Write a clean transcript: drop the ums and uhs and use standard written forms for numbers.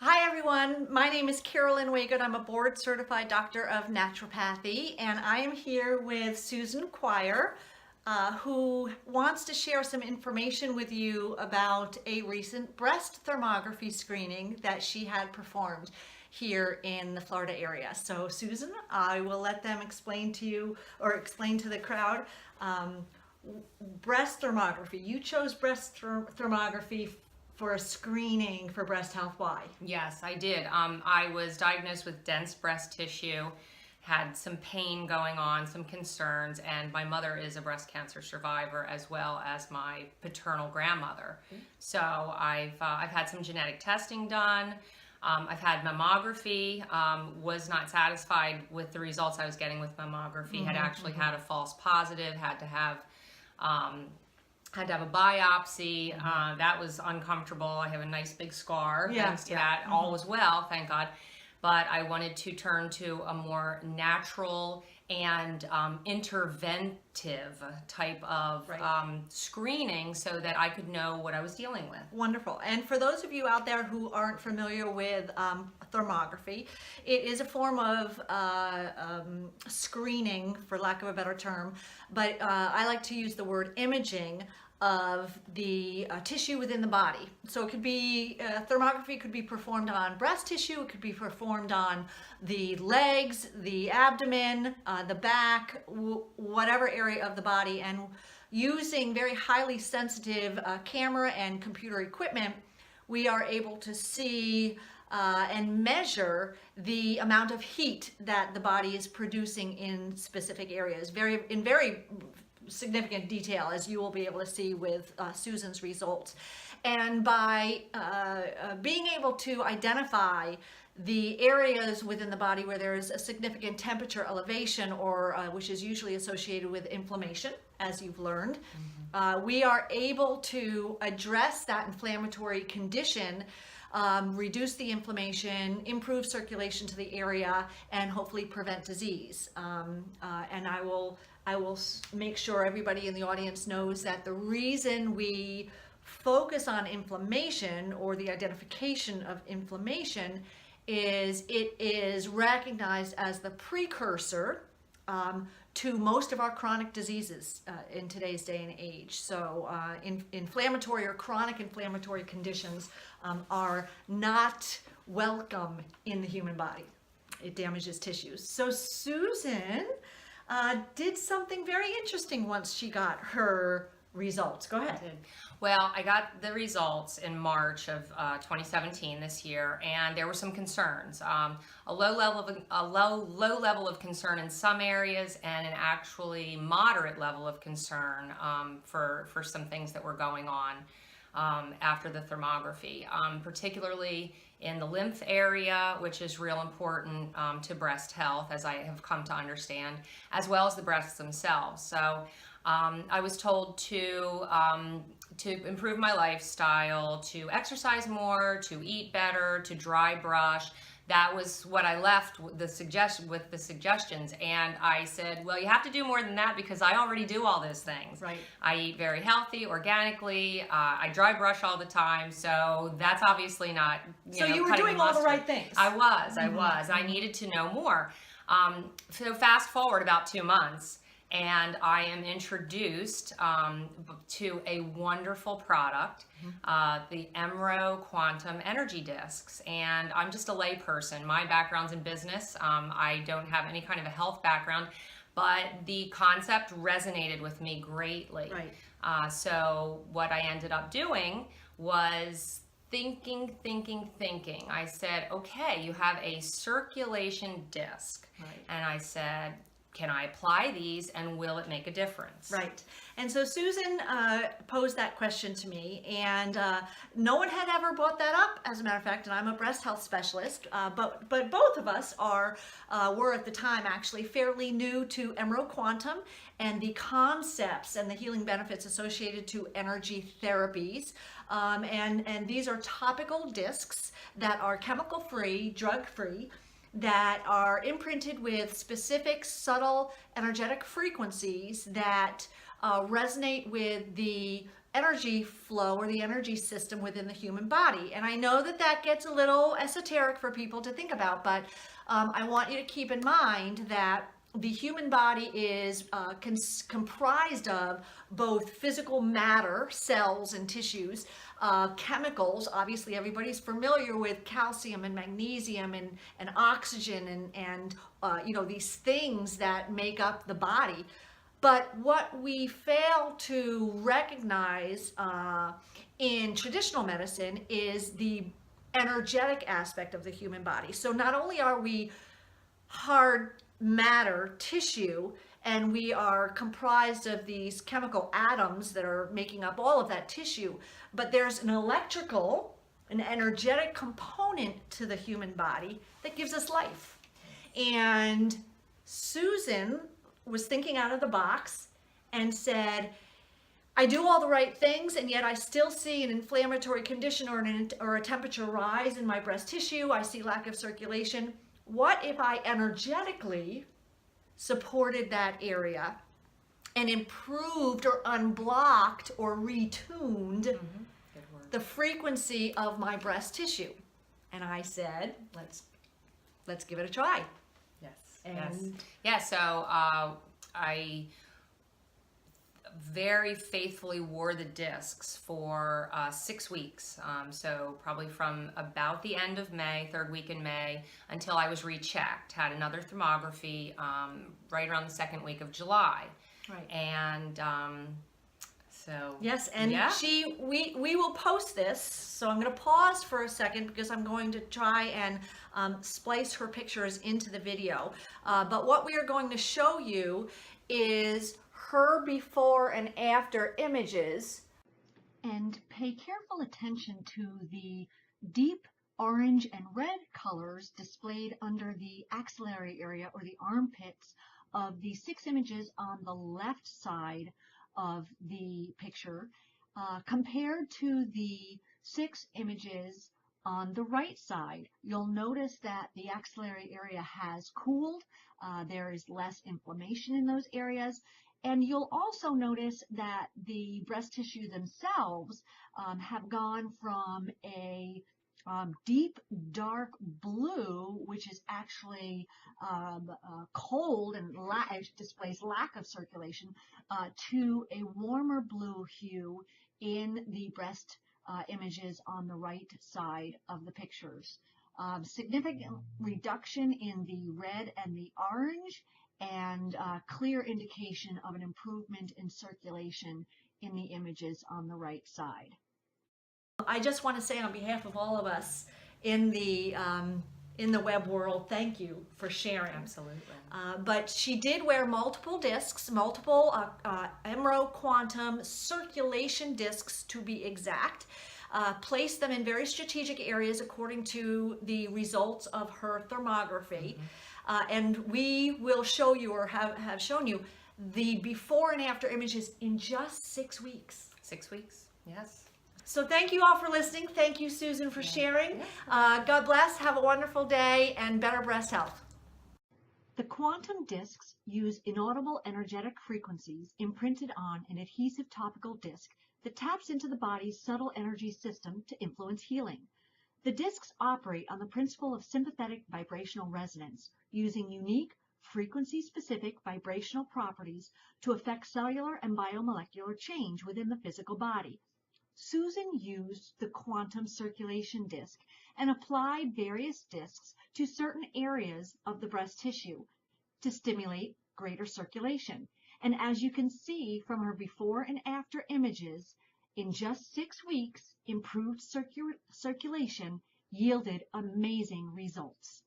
Hi everyone, my name is Carolyn Waygood. I'm a board certified doctor of naturopathy, and I am here with Susan Quier, who wants to share some information with you about a recent breast thermography screening that she had performed here in the Florida area. So Susan, I will let them explain to you, or explain to the crowd, breast thermography. You chose breast thermography for a screening for breast health. Why? Yes, I did. I was diagnosed with dense breast tissue, had some pain going on, some concerns, and my mother is a breast cancer survivor as well as my paternal grandmother. So I've had some genetic testing done. I've had mammography, was not satisfied with the results I was getting with mammography, had actually had a false positive, had to have a biopsy. That was uncomfortable. I have a nice big scar. Thanks to that. All was well, thank God. But I wanted to turn to a more natural and interventive type of screening so that I could know what I was dealing with. Wonderful. And for those of you out there who aren't familiar with thermography, it is a form of screening, for lack of a better term, but I like to use the word imaging of the tissue within the body. So it could be, thermography could be performed on breast tissue, it could be performed on the legs, the abdomen, the back, whatever area of the body, and using very highly sensitive camera and computer equipment, we are able to see and measure the amount of heat that the body is producing in specific areas, in very significant detail, as you will be able to see with Susan's results. And by being able to identify the areas within the body where there is a significant temperature elevation, or which is usually associated with inflammation, as you've learned, we are able to address that inflammatory condition, reduce the inflammation, improve circulation to the area, and hopefully prevent disease. And I will make sure everybody in the audience knows that the reason we focus on inflammation, or the identification of inflammation, is it is recognized as the precursor to most of our chronic diseases in today's day and age. So inflammatory or chronic inflammatory conditions are not welcome in the human body. It damages tissues. So Susan did something very interesting once she got her results. Go ahead. Well, I got the results in March of 2017 this year, and there were some concerns. A low level of concern in some areas, and an actually moderate level of concern for some things that were going on after the thermography, particularly in the lymph area, which is real important to breast health, as I have come to understand, as well as the breasts themselves. So I was told to improve my lifestyle, to exercise more, to eat better, to dry brush. That was what I left with the suggestions, and I said, well, you have to do more than that, because I already do all those things. Right. I eat very healthy, organically. I dry brush all the time, so that's obviously not. So you were doing all the right things. I was. I needed to know more. So fast forward about 2 months, and I am introduced to a wonderful product, the EMRO Quantum Energy Discs. And I'm just a lay person. My background's in business. I don't have any kind of a health background, but the concept resonated with me greatly. Right. So what I ended up doing was thinking. I said, okay, you have a circulation disc. Right. And I said, can I apply these, and will it make a difference? Right. And so Susan posed that question to me, and no one had ever brought that up, as a matter of fact, and I'm a breast health specialist, but both of us were at the time actually fairly new to EMRO Quantum and the concepts and the healing benefits associated to energy therapies. And these are topical discs that are chemical-free, drug-free, that are imprinted with specific subtle energetic frequencies that resonate with the energy flow or the energy system within the human body. And I know that that gets a little esoteric for people to think about, but I want you to keep in mind that the human body is comprised of both physical matter, cells and tissues, chemicals. Obviously, everybody's familiar with calcium and magnesium and oxygen and you know, these things that make up the body. But what we fail to recognize in traditional medicine is the energetic aspect of the human body. So not only are we hard matter, tissue, and we are comprised of these chemical atoms that are making up all of that tissue, but there's an electrical, an energetic component to the human body that gives us life. And Susan was thinking out of the box and said, I do all the right things, and yet I still see an inflammatory condition or a temperature rise in my breast tissue. I see lack of circulation. What if I energetically supported that area and improved or unblocked or retuned the frequency of my breast tissue? And I said, let's give it a try. Yes. And yeah, so I very faithfully wore the discs for 6 weeks. So probably from about the end of May, third week in May, until I was rechecked. Had another thermography right around the second week of July. Right. And so yes, and yeah. we will post this. So I'm going to pause for a second because I'm going to try and splice her pictures into the video. But what we are going to show you is her before and after images. And pay careful attention to the deep orange and red colors displayed under the axillary area or the armpits of the 6 images on the left side of the picture compared to the 6 images on the right side. You'll notice that the axillary area has cooled. There is less inflammation in those areas. And you'll also notice that the breast tissue themselves have gone from a deep dark blue, which is actually cold and displays lack of circulation, to a warmer blue hue in the breast images on the right side of the pictures. Significant reduction in the red and the orange, and clear indication of an improvement in circulation in the images on the right side. I just want to say on behalf of all of us in the web world, thank you for sharing. Absolutely. But she did wear multiple discs, multiple EMRO Quantum Circulation discs to be exact. Placed them in very strategic areas according to the results of her thermography. And we will show you, or have shown you, the before and after images in just 6 weeks. 6 weeks, yes. So thank you all for listening. Thank you, Susan, for sharing. God bless. Have a wonderful day and better breast health. The quantum discs use inaudible energetic frequencies imprinted on an adhesive topical disc that taps into the body's subtle energy system to influence healing. The discs operate on the principle of sympathetic vibrational resonance, using unique, frequency-specific vibrational properties to affect cellular and biomolecular change within the physical body. Susan used the quantum circulation disc and applied various discs to certain areas of the breast tissue to stimulate greater circulation. And as you can see from her before and after images, in just 6 weeks, improved circulation yielded amazing results.